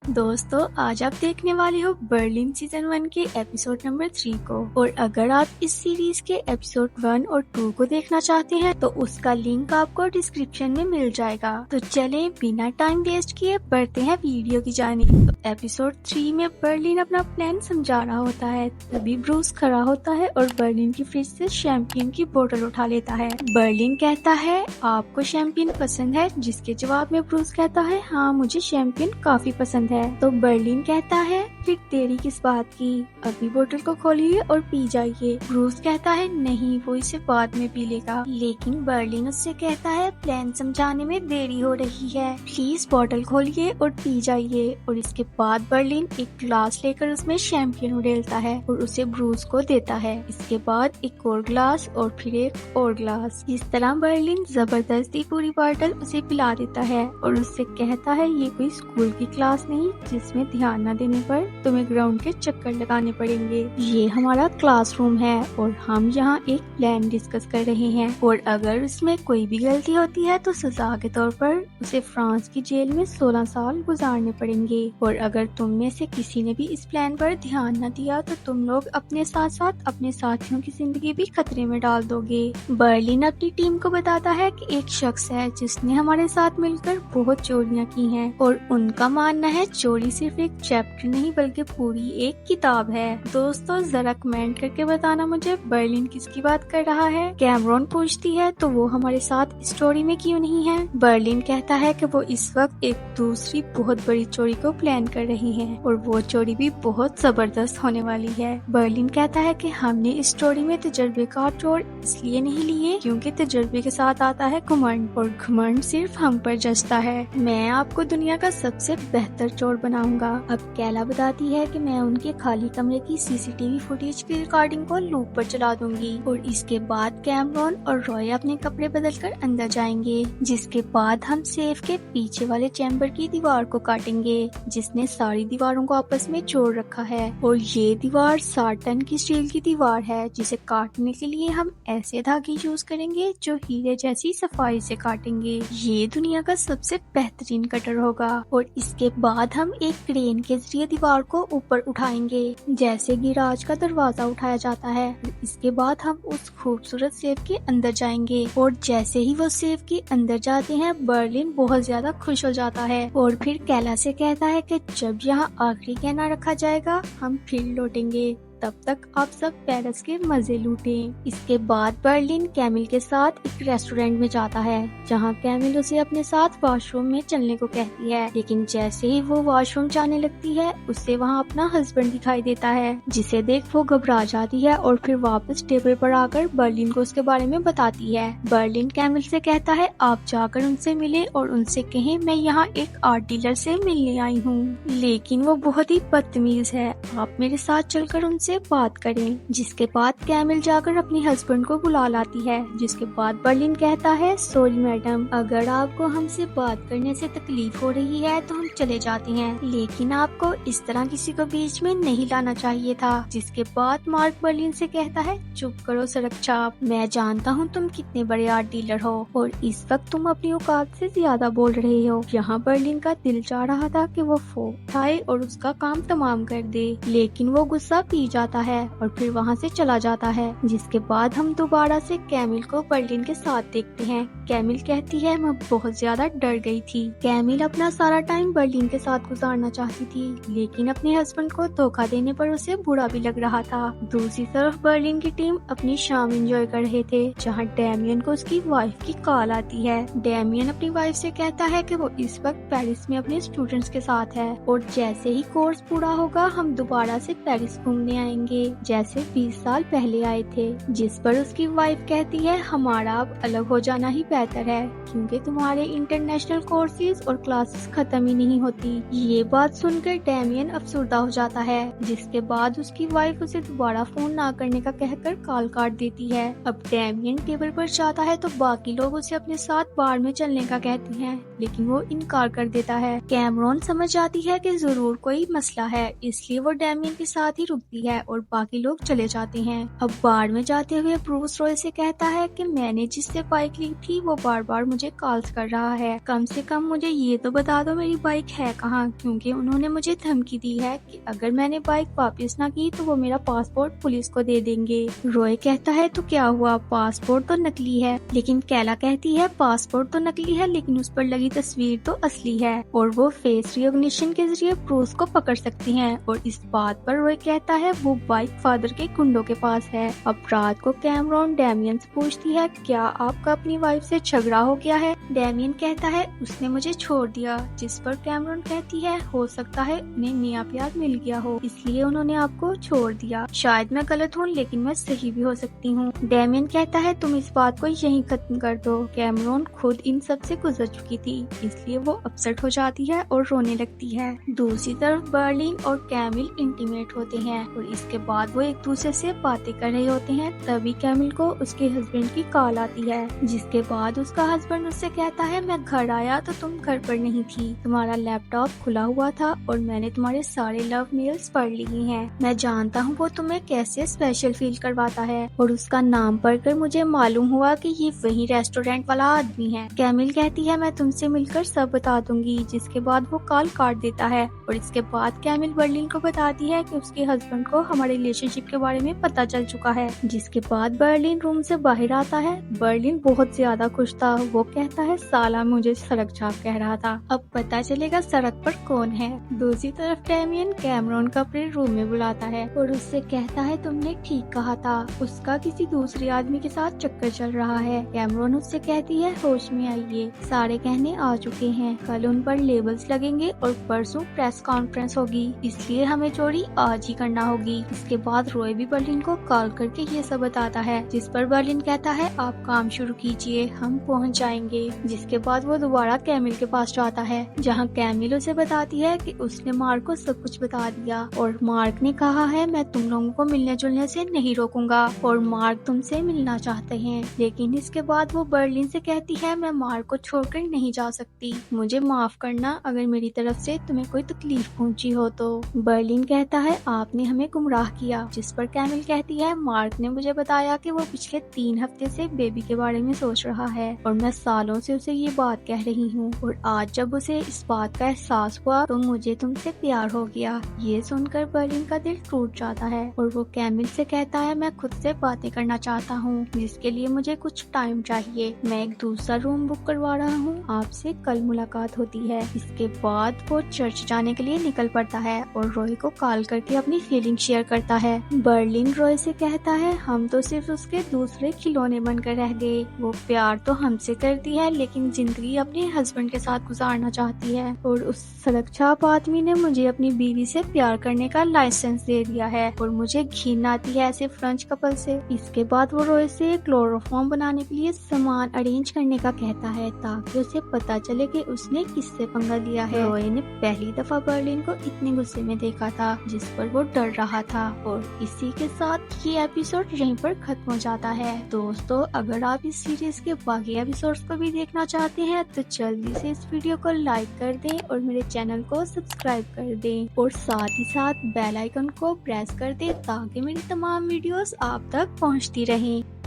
दोस्तों, आज आप देखने वाले हो बर्लिन सीजन 1 के एपिसोड नंबर 3 को। और अगर आप इस सीरीज के एपिसोड 1 और 2 को देखना चाहते हैं तो उसका लिंक आपको डिस्क्रिप्शन में मिल जाएगा। तो चलें बिना टाइम वेस्ट किए बढ़ते हैं वीडियो की जानिब। तो एपिसोड 3 में बर्लिन अपना प्लान समझा रहा होता है, तभी ब्रूस खड़ा होता है और बर्लिन की फ्रिज से शैंपियन की बोतल उठा लेता है। बर्लिन कहता है आपको शैंपियन पसंद है, जिसके जवाब में ब्रूस कहता है हाँ मुझे शैंपियन काफी पसंद है। तो बर्लिन कहता है फिर देरी किस बात की, अभी बोतल को खोलिए और पी जाइए। ब्रूस कहता है नहीं, वो इसे बाद में पी लेगा। लेकिन बर्लिन उससे कहता है प्लान समझाने में देरी हो रही है, प्लीज बोतल खोलिए और पी जाइए। और इसके बाद बर्लिन एक ग्लास लेकर उसमें शैंपियन उड़ेलता है और उसे ब्रूस को देता है। इसके बाद एक और ग्लास और फिर एक और ग्लास। इस तरह बर्लिन जबरदस्ती पूरी बोतल उसे पिला देता है और उससे कहता है ये कोई स्कूल की क्लास नहीं जिसमें ध्यान न देने पर तुम्हें ग्राउंड के चक्कर लगाने पड़ेंगे। ये हमारा क्लासरूम है और हम यहाँ एक प्लान डिस्कस कर रहे हैं, और अगर उसमें कोई भी गलती होती है तो सजा के तौर पर उसे फ्रांस की जेल में 16 साल गुजारने पड़ेंगे। और अगर तुम में से किसी ने भी इस प्लान पर ध्यान न दिया तो तुम लोग अपने साथ साथ अपने साथियों की जिंदगी भी खतरे में डाल दोगे। बर्लिन अपनी टीम को बताता है कि एक शख्स है जिसने हमारे साथ मिलकर बहुत चोरियां की हैं, और उनका मानना है चोरी सिर्फ एक चैप्टर नहीं बल्कि पूरी एक किताब है। दोस्तों जरा कमेंट करके बताना मुझे बर्लिन किसकी बात कर रहा है। कैमरॉन पूछती है तो वो हमारे साथ स्टोरी में क्यों नहीं है। बर्लिन कहता है कि वो इस वक्त एक दूसरी बहुत बड़ी चोरी को प्लान कर रही है और वो चोरी भी बहुत जबरदस्त होने वाली है। बर्लिन कहता है कि हमने इस स्टोरी में तजुर्बेकार चोर इसलिए नहीं लिए क्योंकि तजुर्बे के साथ आता है घमंड, और घमंड सिर्फ हम पर जचता है। मैं आपको दुनिया का सबसे बेहतर चोर बनाऊंगा। अब कैला बताती है कि मैं उनके खाली कमरे की सीसीटीवी फुटेज की रिकॉर्डिंग को लूप पर चला दूंगी। और इसके बाद कैमरॉन और रॉय अपने कपड़े बदलकर अंदर जाएंगे, जिसके बाद हम सेफ के पीछे वाले चैम्बर की दीवार को काटेंगे जिसने सारी दीवारों को आपस में जोड़ रखा है। और ये दीवार 60 टन की स्टील की दीवार है जिसे काटने के लिए हम ऐसे धागे यूज करेंगे जो हीरे जैसी सफाई से काटेंगे। ये दुनिया का सबसे बेहतरीन कटर होगा। और इसके बाद हम एक क्रेन के जरिए दीवार को ऊपर उठाएंगे जैसे गिराज का दरवाजा उठाया जाता है। इसके बाद हम उस खूबसूरत सेफ के अंदर जाएंगे, और जैसे ही वो सेफ के अंदर जाते हैं बर्लिन बहुत ज्यादा खुश हो जाता है और फिर कैला से कहता है कि जब यहाँ आखिरी गहना रखा जाएगा हम फिर लौटेंगे, तब तक आप सब पेरिस के मजे लूटें। इसके बाद बर्लिन कैमिल के साथ एक रेस्टोरेंट में जाता है जहां कैमिल उसे अपने साथ वॉशरूम में चलने को कहती है। लेकिन जैसे ही वो वॉशरूम जाने लगती है उसे वहां अपना हस्बैंड दिखाई देता है, जिसे देख वो घबरा जाती है और फिर वापस टेबल पर आकर बर्लिन को उसके बारे में बताती है। बर्लिन कैमिल से कहता है आप जाकर उनसे मिले और उनसे कहें मैं यहाँ एक आर्ट डीलर से मिलने आई हूँ, लेकिन वो बहुत ही बदतमीज है, आप मेरे साथ चलकर उनसे बात करें। जिसके बाद कैमिल जाकर अपने हस्बैंड को बुला लाती है। जिसके बाद बर्लिन कहता है सॉरी मैडम, अगर आपको हमसे बात करने से तकलीफ हो रही है तो हम चले जाते हैं, लेकिन आपको इस तरह किसी को बीच में नहीं लाना चाहिए था। जिसके बाद मार्क बर्लिन से कहता है चुप करो सड़क छाप, मैं जानता हूँ तुम कितने बड़े आर्ट डीलर हो और इस वक्त तुम अपनी औकात से ज्यादा बोल रहे हो। यहाँ बर्लिन का दिल चाह रहा था कि वो फोन उठाए और उसका काम तमाम कर दे, लेकिन वो गुस्सा पी जाता है और फिर वहाँ से चला जाता है। जिसके बाद हम दोबारा से कैमिल को बर्लिन के साथ देखते हैं। कैमिल कहती है मैं बहुत ज्यादा डर गई थी। कैमिल अपना सारा टाइम बर्लिन के साथ गुजारना चाहती थी, लेकिन अपने हस्बैंड को धोखा देने पर उसे बुरा भी लग रहा था। दूसरी तरफ बर्लिन की टीम अपनी शाम एंजॉय कर रहे थे जहाँ डैमियन को उसकी वाइफ की कॉल आती है। डैमियन अपनी वाइफ से कहता है कि वो इस वक्त पेरिस में अपने स्टूडेंट्स के साथ है और जैसे ही कोर्स पूरा होगा हम दोबारा से पेरिस घूमने आएंगे जैसे 20 साल पहले आए थे। जिस पर उसकी वाइफ कहती है हमारा अब अलग हो जाना ही बेहतर है क्योंकि तुम्हारे इंटरनेशनल कोर्सेज और क्लासेस खत्म ही नहीं होती। ये बात सुनकर डैमियन अफसुर्दा हो जाता है, जिसके बाद उसकी वाइफ उसे दोबारा फोन ना करने का कहकर कॉल काट देती है। अब डैमियन टेबल पर जाता है तो बाकी लोग उसे अपने साथ बार में चलने का कहते हैं, लेकिन वो इनकार कर देता है। कैमरॉन समझ जाती है कि जरूर कोई मसला है, इसलिए वो डैमियन के साथ ही रुकती है। है और बाकी लोग चले जाते हैं। अब बार में जाते हुए ब्रूस रॉय से कहता है कि मैंने जिससे बाइक ली थी वो बार बार मुझे कॉल्स कर रहा है, कम से कम मुझे ये तो बता दो मेरी बाइक है कहाँ, क्योंकि उन्होंने मुझे धमकी दी है कि अगर मैंने बाइक वापस ना की तो वो मेरा पासपोर्ट पुलिस को दे देंगे। रॉय कहता है तो क्या हुआ, पासपोर्ट तो नकली है। लेकिन कैला कहती है पासपोर्ट तो नकली है लेकिन उस पर लगी तस्वीर तो असली है और वो फेस रिकॉग्निशन के जरिए ब्रूस को पकड़ सकती हैं। और इस बात पर रॉय कहता है वो बाइक फादर के गुंडों के पास है। अब रात को कैमरॉन डेमियन से पूछती है क्या आपका अपनी वाइफ से झगड़ा हो गया है। डेमियन कहता है उसने मुझे छोड़ दिया, जिस पर कैमरॉन कहती है हो सकता है उन्हें नया प्यार मिल गया हो इसलिए उन्होंने आपको छोड़ दिया, शायद मैं गलत हूँ लेकिन मैं सही भी हो सकती हूँ। डेमियन कहता है तुम इस बात को यहीं खत्म कर दो, कैमरॉन खुद इन सब से गुजर चुकी थी इसलिए वो अपसेट हो जाती है और रोने लगती है। दूसरी तरफ बर्लिन और कैमिल इंटीमेट होते हैं और इसके बाद वो एक दूसरे से बातें कर रहे होते हैं। तभी कैमिल को उसके हस्बैंड की कॉल आती है, जिसके बाद उसका हस्बैंड उससे कहता है मैं घर आया तो तुम घर पर नहीं थी, तुम्हारा लैपटॉप खुला हुआ था और मैंने तुम्हारे सारे लव मेल्स पढ़ लिए हैं, मैं जानता हूँ वो तुम्हें कैसे स्पेशल फील करवाता है और उसका नाम पढ़कर मुझे मालूम हुआ कि ये वही रेस्टोरेंट वाला आदमी है। कैमिल कहती है मैं तुमसे मिलकर सब बता दूंगी, जिसके बाद वो कॉल काट देता है और इसके बाद कैमिल बर्लिन को बताती है कि उसके हस्बैंड को हमारे रिलेशनशिप के बारे में पता चल चुका है। जिसके बाद बर्लिन रूम से बाहर आता है। बर्लिन बहुत ज्यादा खुश था, वो कहता है साला मुझे सड़क छाप कह रहा था, अब पता चलेगा सड़क पर कौन है। दूसरी तरफ डेमियन कैमरॉन को अपने रूम में बुलाता है और उससे कहता है तुमने ठीक कहा था, उसका किसी दूसरे आदमी के साथ चक्कर चल रहा है। कैमरॉन उससे कहती है होश में आइए, सारे कहने आ चुके हैं, कल उन पर लेबल्स लगेंगे और परसों प्रेस कॉन्फ्रेंस होगी, इसलिए हमें चोरी आज ही करना होगी। इसके बाद रॉय भी बर्लिन को कॉल करके ये सब बताता है, जिस पर बर्लिन कहता है आप काम शुरू कीजिए हम पहुंच जाएंगे। जिसके बाद वो दोबारा कैमिल के पास जाता है, जहां कैमिल उसे बताती है कि उसने मार्क को सब कुछ बता दिया और मार्क ने कहा है मैं तुम लोगों को मिलने जुलने से नहीं रोकूंगा और मार्क तुमसे मिलना चाहते हैं। लेकिन इसके बाद वो बर्लिन से कहती है मैं मार्क को छोड़कर नहीं जा सकती, मुझे माफ करना अगर मेरी तरफ से तुम्हें कोई तकलीफ पहुंची हो तो। बर्लिन कहता है आपने हमें गुमराह किया, जिस पर कैमिल कहती है मार्क ने मुझे बताया कि वो पिछले 3 हफ्ते से बेबी के बारे में सोच रहा है और मैं सालों से उसे ये बात कह रही हूँ और आज जब उसे इस बात का एहसास हुआ तो मुझे तुमसे प्यार हो गया। ये सुनकर बर्लिन का दिल टूट जाता है और वो कैमिल से कहता है मैं खुद से बातें करना चाहता हूँ, जिसके लिए मुझे कुछ टाइम चाहिए, मैं एक दूसरा रूम बुक करवा रहा हूँ, आपसे कल मुलाकात होती है। इसके बाद वो चर्च जाने के लिए निकल पड़ता है और रॉय को कॉल करके अपनी फीलिंग शेयर करता है। बर्लिन रॉय से कहता है हम तो सिर्फ उसके दूसरे खिलौने बनकर रह गए, वो प्यार तो हमसे करती है लेकिन जिंदगी अपने हस्बैंड के साथ गुजारना चाहती है और उस सड़क छाप आदमी ने मुझे अपनी बीवी से प्यार करने का लाइसेंस दे दिया है और मुझे घिन आती है ऐसे फ्रेंच कपल से। इसके बाद वो रॉय से क्लोरोफॉर्म बनाने के लिए सामान अरेंज करने का कहता है ताकि उसे पता चले कि उसने किससे पंगा लिया है। रॉय ने पहली दफा बर्लिन को इतने गुस्से में देखा था जिस पर वो डर रहा था और इसी के साथ ये एपिसोड यहीं पर खत्म हो जाता है। दोस्तों अगर आप इस सीरीज के बाकी एपिसोड्स को भी देखना चाहते हैं तो जल्दी से इस वीडियो को लाइक कर दें और मेरे चैनल को सब्सक्राइब कर दें और साथ ही साथ बेल आइकन को प्रेस कर दें ताकि मेरी तमाम वीडियोस आप तक पहुंचती रहें।